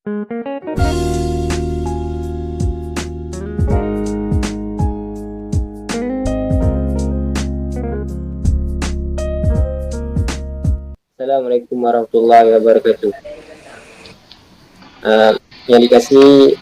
Assalamualaikum warahmatullahi wabarakatuh. Yang dikasih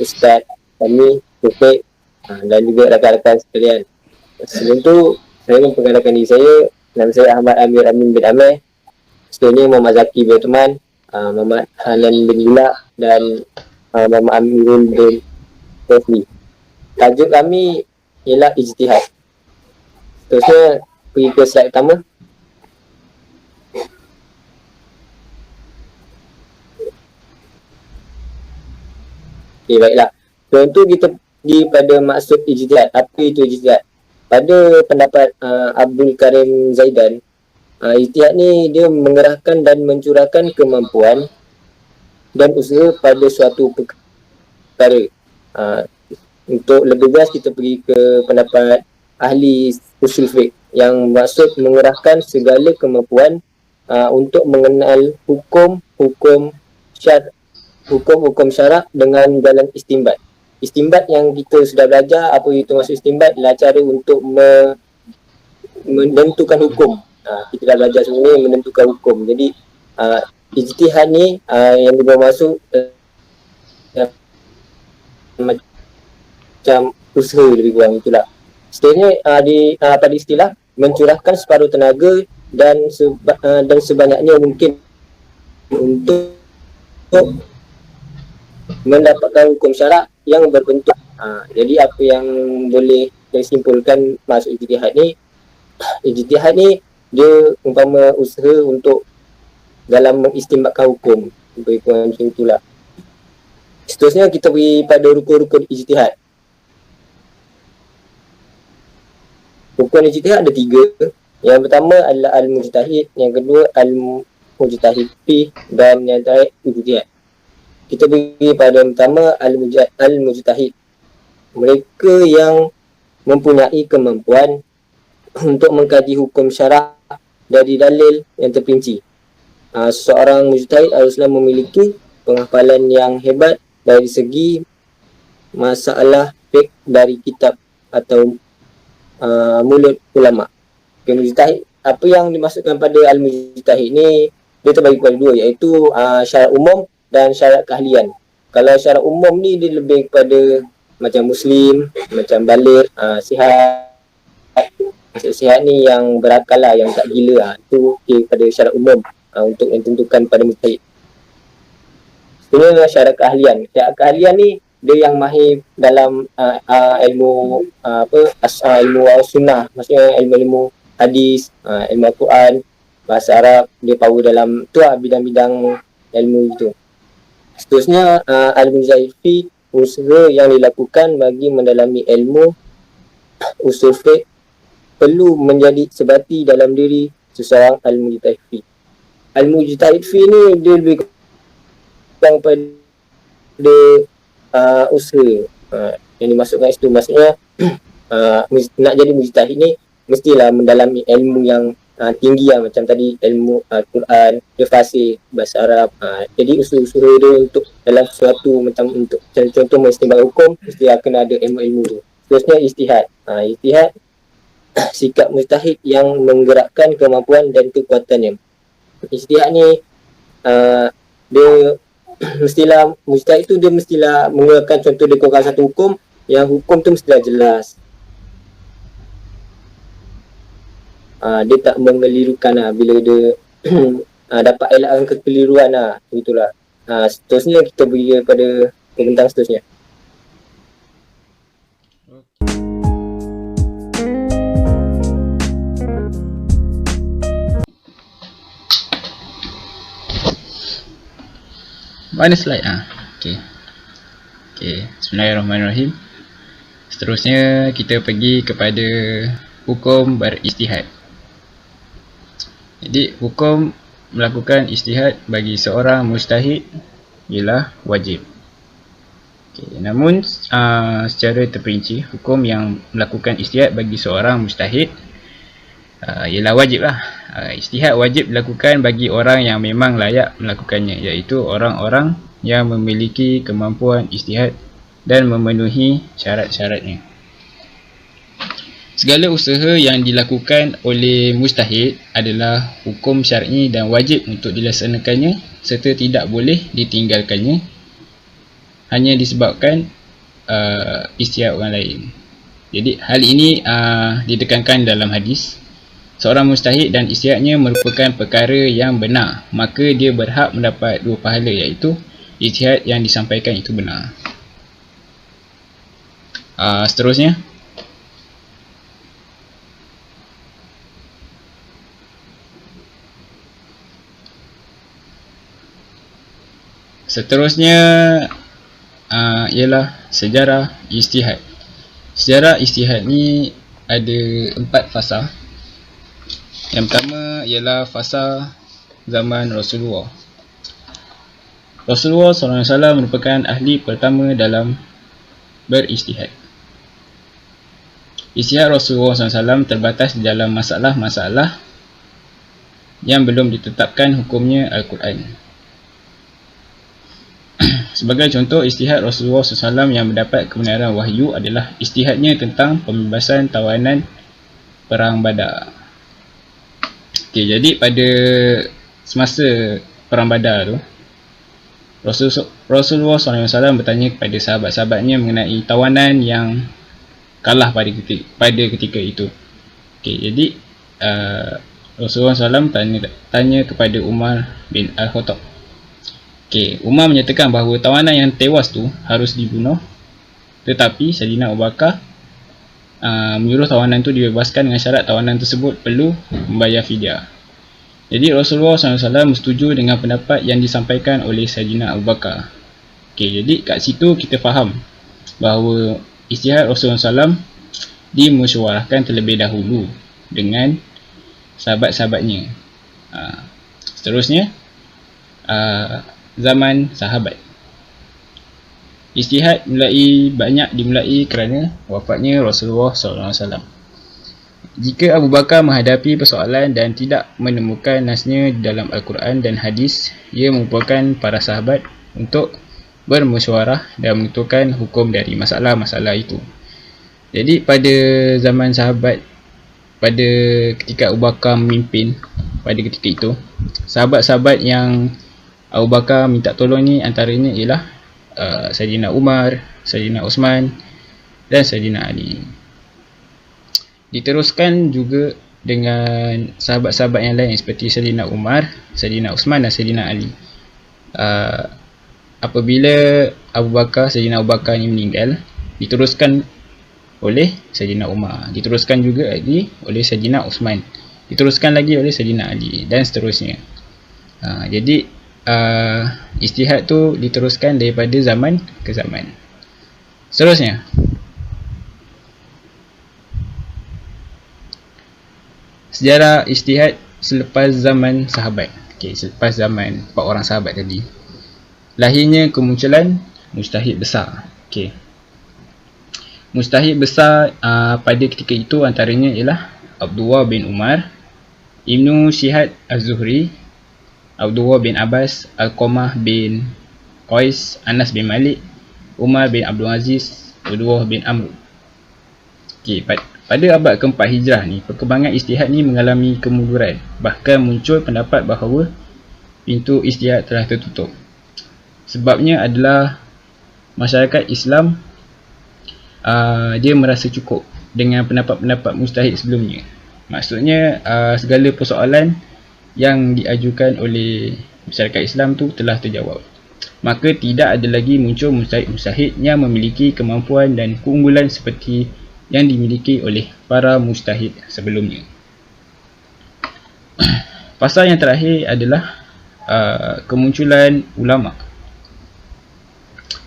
Ustaz kami, Tufik, dan juga rakan-rakan sekalian. Sebelum tu, saya memperkenalkan diri saya. Nama saya Ahmad Amir Amin bin Amir. Sebenarnya Muhammad Zaki bin Teman, Muhammad Hanan bin Lila dan Muhammad Amirul bin Tefli. Tajuk kami ialah ijtihad. Terusnya pergi ke slide pertama. Okay, baiklah. Tentu kita pergi pada maksud ijtihad. Apa itu ijtihad? Pada pendapat Abdul Karim Zaidan, ijtihad ni dia mengerahkan dan mencurahkan kemampuan dan usaha pada suatu perkara. Untuk lebih jelas kita pergi ke pendapat ahli usul fiqh yang maksud mengerahkan segala kemampuan untuk mengenal hukum-hukum syarak dengan jalan istinbat. Istinbat yang kita sudah belajar, apa itu maksud istinbat? Adalah cara untuk menentukan hukum. Kita dah belajar sebenarnya menentukan hukum. Jadi ijtihad ni yang bermaksud macam usaha lebih kurang itulah. Seterusnya pada istilah mencurahkan separuh tenaga dan sebanyaknya mungkin untuk mendapatkan hukum syarak yang berbentuk. Jadi apa yang boleh disimpulkan maksud ijtihad ni dia umpama usaha untuk dalam mengistimbatkan hukum. Lebih kurang macam itulah. Seterusnya kita pergi pada rukun-rukun ijtihad. Rukun ijtihad ada 3. Yang pertama adalah al-mujtahid, yang kedua al-mujtahid fi, dan yang terakhir ijtihad. Kita pergi pada yang pertama al-mujtahid. Mereka yang mempunyai kemampuan untuk mengkaji hukum syarak dari dalil yang terperinci. Seorang mujtahid haruslah memiliki penghafalan yang hebat dari segi masalah fiqh dari kitab atau mulut ulama. Mujtahid, apa yang dimaksudkan pada al-mujtahid ni, dia terbagi kepada 2, iaitu syarat umum dan syarat keahlian. Kalau syarat umum ni dia lebih kepada macam muslim, macam baligh, sihat. Maksud sihat ni yang berakal lah, yang tak gila. Itu pada syarat umum untuk yang tentukan pada mujtahid. Sebenarnya syarat keahlian. Syarat keahlian ni dia yang mahir dalam ilmu ilmu sunnah, maksudnya ilmu hadis, ilmu Al-Quran, bahasa Arab, dia power dalam tu bidang-bidang ilmu itu. Seterusnya al-mujtahid fi, usaha yang dilakukan bagi mendalami ilmu usul fiqh perlu menjadi sebati dalam diri seseorang al-mujtahid fi. Al-mujtahid fi ni dia lebih kurang pada usaha. Yang dimaksudkan itu maksudnya nak jadi mujtahid ni mestilah mendalami ilmu yang tinggi lah, macam tadi ilmu Al-Quran, dia fasih, bahasa Arab. Jadi usaha-usaha dia untuk dalam sesuatu macam untuk contoh mengistimbat hukum, mesti akan ada ilmu-ilmu tu. Terusnya ijtihad. Ijtihad sikap mujtahid yang menggerakkan kemampuan dan kekuatannya. Ijtihad ni dia mestilah mujtahid tu dia mestilah mengeluarkan, contoh dia keluarkan satu hukum, yang hukum tu mestilah jelas. Dia tak mengelirukan bila dia dapat elakkan kekeliruan begitulah. Seterusnya kita pergi pada bentang seterusnya. Mana slide? Okey. Bismillahirrahmanirrahim. Seterusnya kita pergi kepada hukum berijtihad. Jadi hukum melakukan ijtihad bagi seorang mujtahid ialah wajib. Namun secara terperinci, hukum yang melakukan ijtihad bagi seorang mujtahid ialah wajib lah. Ijtihad wajib dilakukan bagi orang yang memang layak melakukannya, iaitu orang-orang yang memiliki kemampuan ijtihad dan memenuhi syarat-syaratnya. Segala usaha yang dilakukan oleh mujtahid adalah hukum syar'i dan wajib untuk dilaksanakannya serta tidak boleh ditinggalkannya hanya disebabkan ijtihad orang lain. Jadi hal ini ditekankan dalam hadis. Seorang mujtahid dan ijtihadnya merupakan perkara yang benar, maka dia berhak mendapat 2 pahala, iaitu ijtihad yang disampaikan itu benar. Seterusnya, ialah sejarah ijtihad. Sejarah ijtihad ni ada 4 fasa. Yang pertama ialah fasa zaman Rasulullah. Rasulullah SAW merupakan ahli pertama dalam berijtihad. Ijtihad Rasulullah SAW terbatas di dalam masalah-masalah yang belum ditetapkan hukumnya Al-Quran. Sebagai contoh, ijtihad Rasulullah SAW yang mendapat kebenaran wahyu adalah ijtihadnya tentang pembebasan tawanan perang Badar. Okay, jadi pada semasa perang Badar tu, Rasulullah SAW bertanya kepada sahabat-sahabatnya mengenai tawanan yang kalah pada ketika itu. Okay, jadi Rasulullah SAW tanya kepada Umar bin Al-Khattab. Okay, Umar menyatakan bahawa tawanan yang tewas tu harus dibunuh, tetapi Sayyidina Abu Bakar menyuruh tawanan itu dibebaskan dengan syarat tawanan tersebut perlu membayar fidyah. Jadi Rasulullah SAW setuju dengan pendapat yang disampaikan oleh Sayyidina Abu Bakar. Okay, jadi kat situ kita faham bahawa ijtihad Rasulullah SAW dimusyawarahkan terlebih dahulu dengan sahabat-sahabatnya. Seterusnya, zaman sahabat. Ijtihad banyak dimulai kerana wafatnya Rasulullah SAW. Jika Abu Bakar menghadapi persoalan dan tidak menemukan nasnya dalam Al-Quran dan hadis, ia mengumpulkan para sahabat untuk bermusyawarah dan menentukan hukum dari masalah-masalah itu. Jadi pada zaman sahabat, pada ketika Abu Bakar memimpin pada ketika itu, sahabat-sahabat yang Abu Bakar minta tolong ni antaranya ialah Sayyidina Umar, Sayyidina Osman dan Sayyidina Ali. Diteruskan juga dengan sahabat-sahabat yang lain seperti Sayyidina Umar, Sayyidina Osman dan Sayyidina Ali. Apabila Sayyidina Abu Bakar ni meninggal, diteruskan oleh Sayyidina Umar, diteruskan juga lagi oleh Sayyidina Osman, diteruskan lagi oleh Sayyidina Ali dan seterusnya. Jadi ijtihad tu diteruskan daripada zaman ke zaman. Seterusnya, sejarah ijtihad selepas zaman sahabat. Okay, selepas zaman 4 orang sahabat tadi, lahirnya kemunculan mujtahid besar. Okay, mujtahid besar pada ketika itu antaranya ialah Abdullah bin Umar, Ibnu Syihab Az-Zuhri, Abdullah bin Abbas, Alqamah bin Qais, Anas bin Malik, Umar bin Abdul Aziz, Abdullah bin Amr. Okay, pada abad keempat Hijrah ni, perkembangan ijtihad ni mengalami kemunduran. Bahkan muncul pendapat bahawa pintu ijtihad telah tertutup. Sebabnya adalah masyarakat Islam dia merasa cukup dengan pendapat-pendapat mujtahid sebelumnya. Maksudnya segala persoalan yang diajukan oleh masyarakat Islam tu telah terjawab. Maka tidak ada lagi muncul mujtahid-mujtahid yang memiliki kemampuan dan keunggulan seperti yang dimiliki oleh para mujtahid sebelumnya. Fasa yang terakhir adalah kemunculan ulama.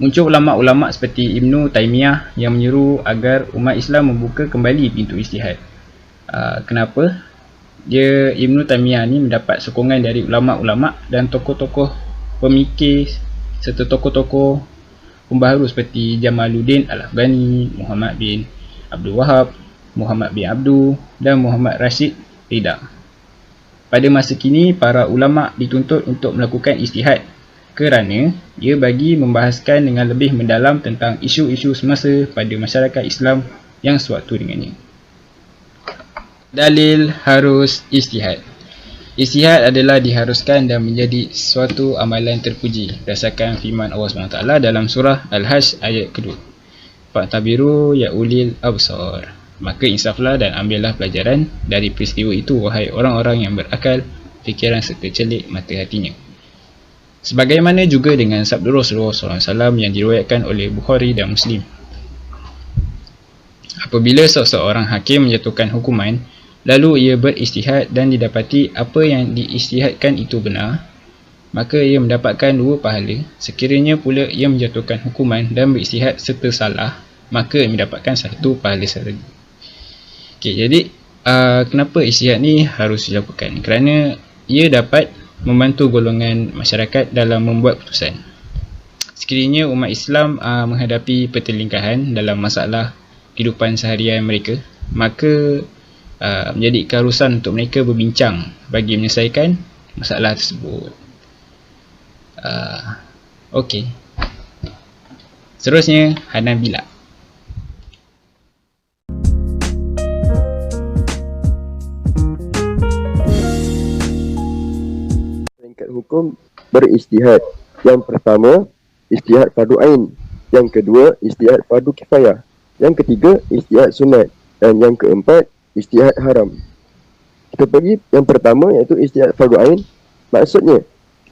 Muncul ulama-ulama seperti Ibnu Taimiyah yang menyeru agar umat Islam membuka kembali pintu ijtihad. Kenapa? Ibnu Taimiyah ni mendapat sokongan dari ulama-ulama dan tokoh-tokoh pemikir serta tokoh-tokoh pembaharu seperti Jamaluddin Al-Afghani, Muhammad bin Abdul Wahab, Muhammad bin Abdul dan Muhammad Rashid rida. Pada masa kini, para ulama dituntut untuk melakukan ijtihad kerana ia bagi membahaskan dengan lebih mendalam tentang isu-isu semasa pada masyarakat Islam yang sewaktu dengannya. Dalil harus ijtihad. Ijtihad adalah diharuskan dan menjadi suatu amalan terpuji berdasarkan firman Allah SWT dalam surah Al-Hajj ayat kedua. Fa'tabiru ya ulil absar. Maka insaflah dan ambillah pelajaran dari peristiwa itu, wahai orang-orang yang berakal fikiran serta celik mata hatinya. Sebagaimana juga dengan sabda Rasulullah SAW yang diriwayatkan oleh Bukhari dan Muslim. Apabila seseorang hakim menjatuhkan hukuman, lalu ia berijtihad dan didapati apa yang diijtihadkan itu benar, maka ia mendapatkan 2 pahala. Sekiranya pula ia menjatuhkan hukuman dan berijtihad serta salah, maka ia mendapatkan 1 pahala sahaja. Okey, jadi kenapa ijtihad ni harus dilakukan? Kerana ia dapat membantu golongan masyarakat dalam membuat keputusan. Sekiranya umat Islam menghadapi pertelingkahan dalam masalah kehidupan seharian mereka, maka menjadi keharusan untuk mereka berbincang bagi menyelesaikan masalah tersebut. Okey. Seterusnya, Hanabila. Peringkat hukum berijtihad. Yang pertama, ijtihad fardu ain. Yang kedua, ijtihad fardu kifayah. Yang ketiga, ijtihad sunat. Dan yang keempat, ijtihad haram. Kita pergi yang pertama, iaitu ijtihad fardu ain. Maksudnya,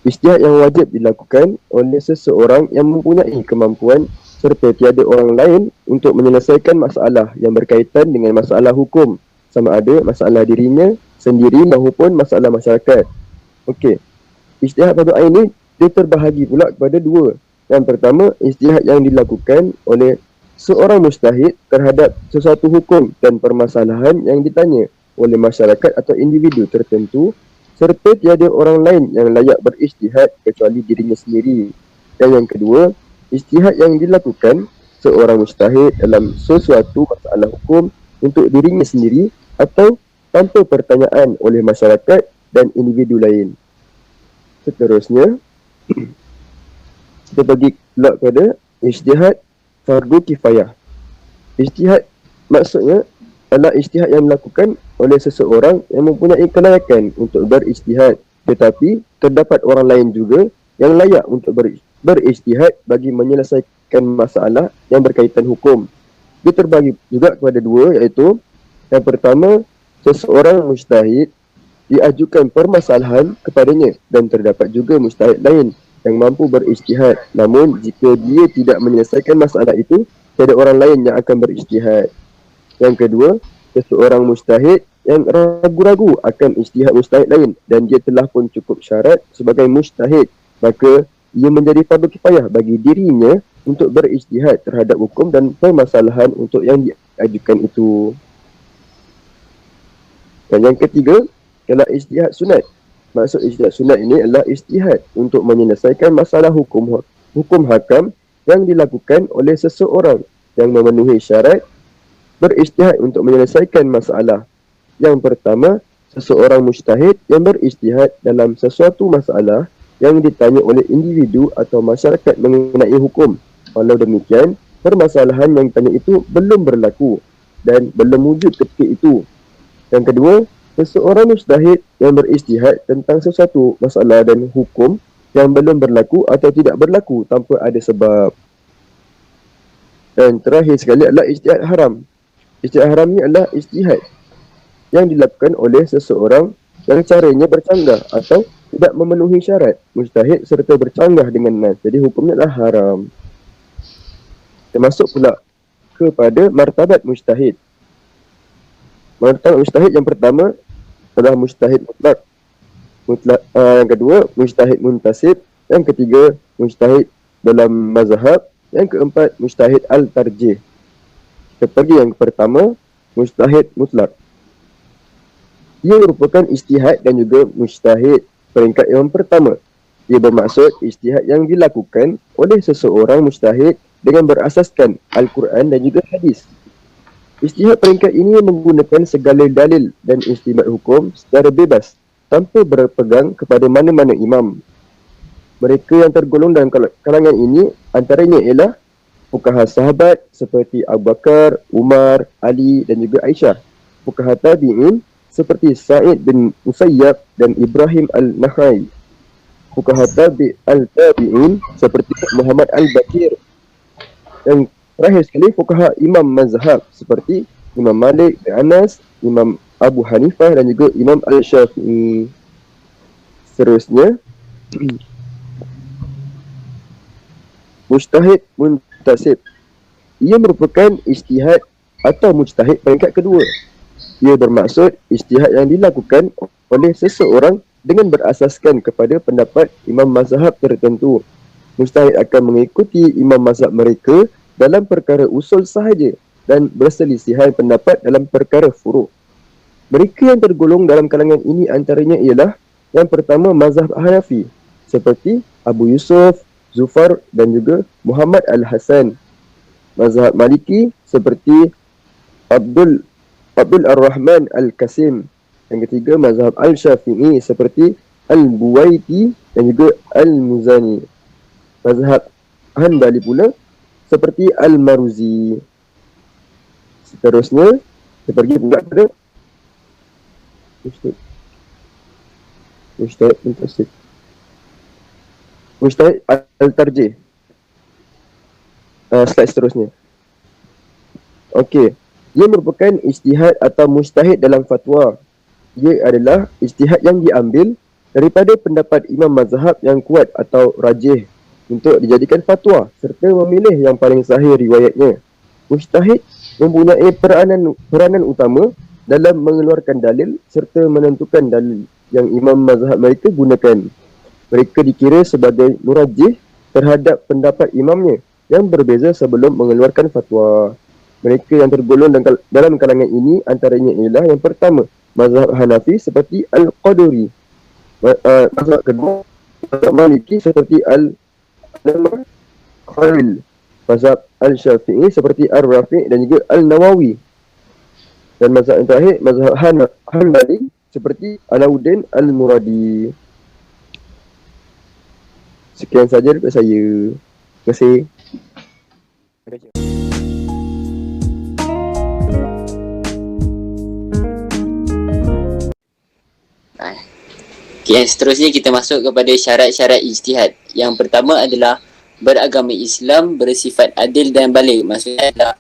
ijtihad yang wajib dilakukan oleh seseorang yang mempunyai kemampuan serta tiada orang lain untuk menyelesaikan masalah yang berkaitan dengan masalah hukum, sama ada masalah dirinya sendiri maupun masalah masyarakat. Okey. Ijtihad fardu ain ni dia terbahagi pula kepada 2. Yang pertama, ijtihad yang dilakukan oleh seorang mujtahid terhadap sesuatu hukum dan permasalahan yang ditanya oleh masyarakat atau individu tertentu, serta tiada orang lain yang layak berijtihad kecuali dirinya sendiri. Dan yang kedua, ijtihad yang dilakukan seorang mujtahid dalam sesuatu masalah hukum untuk dirinya sendiri atau tanpa pertanyaan oleh masyarakat dan individu lain. Seterusnya, kita bagi pula kepada ijtihad fardu kifayah. Ijtihad maksudnya adalah ijtihad yang dilakukan oleh seseorang yang mempunyai kelayakan untuk berijtihad, tetapi terdapat orang lain juga yang layak untuk berijtihad bagi menyelesaikan masalah yang berkaitan hukum. Dia terbagi juga kepada 2, iaitu yang pertama, seseorang mujtahid diajukan permasalahan kepadanya dan terdapat juga mujtahid lain yang mampu berijtihad. Namun jika dia tidak menyelesaikan masalah itu, tiada orang lain yang akan berijtihad. Yang kedua, seseorang mujtahid yang ragu-ragu akan ijtihad mujtahid lain dan dia telah pun cukup syarat sebagai mujtahid, maka ia menjadi fardu kifayah bagi dirinya untuk berijtihad terhadap hukum dan permasalahan untuk yang diajukan itu. Dan yang ketiga ialah ijtihad sunat. Maksud ijtihad sunat ini adalah ijtihad untuk menyelesaikan masalah hukum hakam yang dilakukan oleh seseorang yang memenuhi syarat berijtihad untuk menyelesaikan masalah. Yang pertama, seseorang mujtahid yang berijtihad dalam sesuatu masalah yang ditanya oleh individu atau masyarakat mengenai hukum. Walau demikian, permasalahan yang ditanya itu belum berlaku dan belum wujud ketika itu. Yang kedua, seseorang mujtahid yang berijtihad tentang sesuatu masalah dan hukum yang belum berlaku atau tidak berlaku tanpa ada sebab. Dan terakhir sekali adalah ijtihad haram. Ijtihad haram ni adalah ijtihad yang dilakukan oleh seseorang yang caranya bercanggah atau tidak memenuhi syarat mujtahid serta bercanggah dengan nas. Jadi hukumnya adalah haram. Termasuk pula kepada martabat mujtahid. Martabat mujtahid yang pertama adalah mujtahid mutlak. Yang kedua, mujtahid muntasib. Yang ketiga, mujtahid dalam mazhab. Yang keempat, mujtahid al-tarjih. Kita pergi yang pertama, mujtahid mutlak. Ia merupakan ijtihad dan juga mujtahid peringkat yang pertama. Ia bermaksud ijtihad yang dilakukan oleh seseorang mujtahid dengan berasaskan Al-Quran dan juga hadis. Ijtihad peringkat ini menggunakan segala dalil dan istimbat hukum secara bebas tanpa berpegang kepada mana-mana imam. Mereka yang tergolong dalam kalangan ini antaranya ialah fuqaha sahabat seperti Abu Bakar, Umar, Ali dan juga Aisyah. Fuqaha tabi'in seperti Sa'id bin Musayyab dan Ibrahim al-Nakhai. Fuqaha tabi'in seperti Muhammad al-Bakir. Dan terakhir sekali fuqaha imam mazhab seperti Imam Malik bin Anas, Imam Abu Hanifah dan juga Imam al-Syafi'i. Seterusnya, mujtahid muntasib. Ia merupakan ijtihad atau mujtahid peringkat kedua. Ia bermaksud ijtihad yang dilakukan oleh seseorang dengan berasaskan kepada pendapat imam mazhab tertentu. Mujtahid akan mengikuti imam mazhab mereka dalam perkara usul sahaja dan berselisihan pendapat dalam perkara furu'. Mereka yang tergolong dalam kalangan ini antaranya ialah yang pertama mazhab Hanafi seperti Abu Yusuf, Zufar dan juga Muhammad Al-Hasan. Mazhab Maliki seperti Abdul Ar-Rahman Al-Qasim. Yang ketiga mazhab Al-Syafi'i seperti Al-Buwaiti dan juga Al-Muzani. Mazhab Hanbali pula seperti Al-Maruzi. Seterusnya kita pergi pula pada Mujtahid Al-Tarjih. Slide seterusnya. Okey. Ia merupakan ijtihad atau mujtahid dalam fatwa. Ia adalah ijtihad yang diambil daripada pendapat imam mazhab yang kuat atau rajih untuk dijadikan fatwa serta memilih yang paling sahih riwayatnya. Mujtahid mempunyai peranan utama dalam mengeluarkan dalil serta menentukan dalil yang imam mazhab mereka gunakan. Mereka dikira sebagai murajjih terhadap pendapat imamnya yang berbeza sebelum mengeluarkan fatwa. Mereka yang tergolong dalam kalangan ini antaranya ialah yang pertama mazhab Hanafi seperti Al-Qaduri. Mazhab kedua mazhab Maliki seperti Al-Khalil. Mazhab Al-Syafi'i seperti Ar-Rafi' dan juga Al-Nawawi. Dan mazhab yang terakhir mazhab Hanbali seperti Alauddin Al-Muradi. Sekian saja daripada saya. Terima kasih. Okay, yang seterusnya kita masuk kepada syarat-syarat ijtihad. Yang pertama adalah beragama Islam bersifat adil dan balik. Maksudnya adalah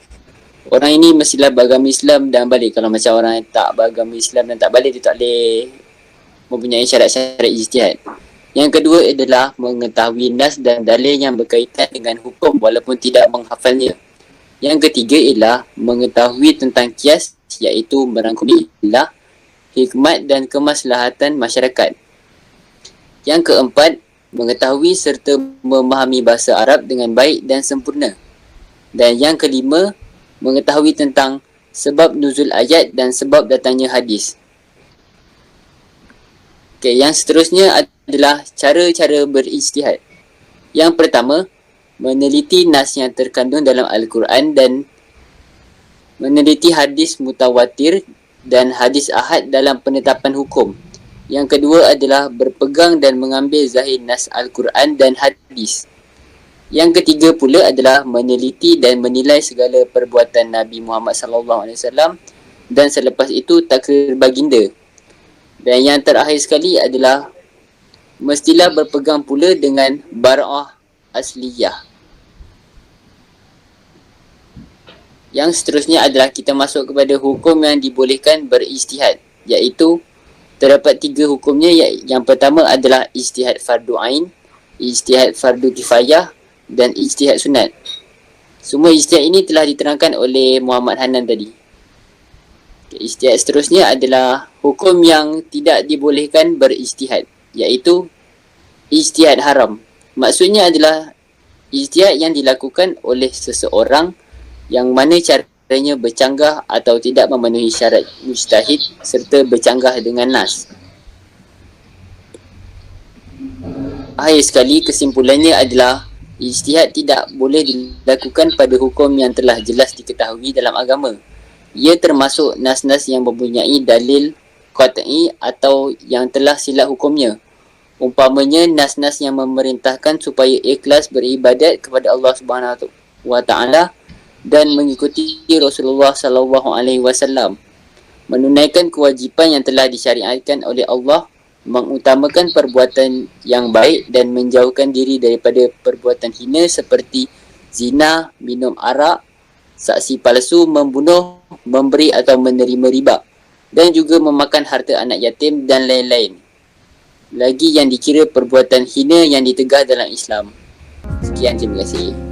orang ini mestilah beragama Islam dan balik. Kalau macam orang yang tak beragama Islam dan tak balik, dia tak boleh mempunyai syarat-syarat ijtihad. Yang kedua adalah mengetahui nas dan dalil yang berkaitan dengan hukum walaupun tidak menghafalnya. Yang ketiga ialah mengetahui tentang qiyas, iaitu merangkumi ilah, hikmat dan kemaslahatan masyarakat. Yang keempat, mengetahui serta memahami bahasa Arab dengan baik dan sempurna. Dan yang kelima, mengetahui tentang sebab nuzul ayat dan sebab datangnya hadis. Okey, yang seterusnya adalah cara-cara berijtihad. Yang pertama, meneliti nas yang terkandung dalam Al-Quran dan meneliti hadis mutawatir dan hadis ahad dalam penetapan hukum. Yang kedua adalah berpegang dan mengambil zahir nas Al-Quran dan hadis. Yang ketiga pula adalah meneliti dan menilai segala perbuatan Nabi Muhammad SAW dan selepas itu takrir baginda. Dan yang terakhir sekali adalah mestilah berpegang pula dengan bara'ah asliyah. Yang seterusnya adalah kita masuk kepada hukum yang dibolehkan berijtihad, iaitu terdapat 3 hukumnya. Yang pertama adalah ijtihad fardu ain, ijtihad fardu kifayah dan ijtihad sunat. Semua ijtihad ini telah diterangkan oleh Muhammad Hanan tadi. Ijtihad seterusnya adalah hukum yang tidak dibolehkan berijtihad, iaitu ijtihad haram. Maksudnya adalah ijtihad yang dilakukan oleh seseorang yang mana caranya bercanggah atau tidak memenuhi syarat mujtahid serta bercanggah dengan nas. Akhir sekali, kesimpulannya adalah ijtihad tidak boleh dilakukan pada hukum yang telah jelas diketahui dalam agama. Ia termasuk nas-nas yang mempunyai dalil qat'i atau yang telah silap hukumnya. Umpamanya nas-nas yang memerintahkan supaya ikhlas beribadat kepada Allah Subhanahu wa taala dan mengikuti Rasulullah sallallahu alaihi wasallam, menunaikan kewajipan yang telah disyariatkan oleh Allah, mengutamakan perbuatan yang baik dan menjauhkan diri daripada perbuatan hina seperti zina, minum arak, saksi palsu, membunuh, memberi atau menerima riba, dan juga memakan harta anak yatim dan lain-lain. Lagi yang dikira perbuatan hina yang ditegah dalam Islam. Sekian, terima kasih.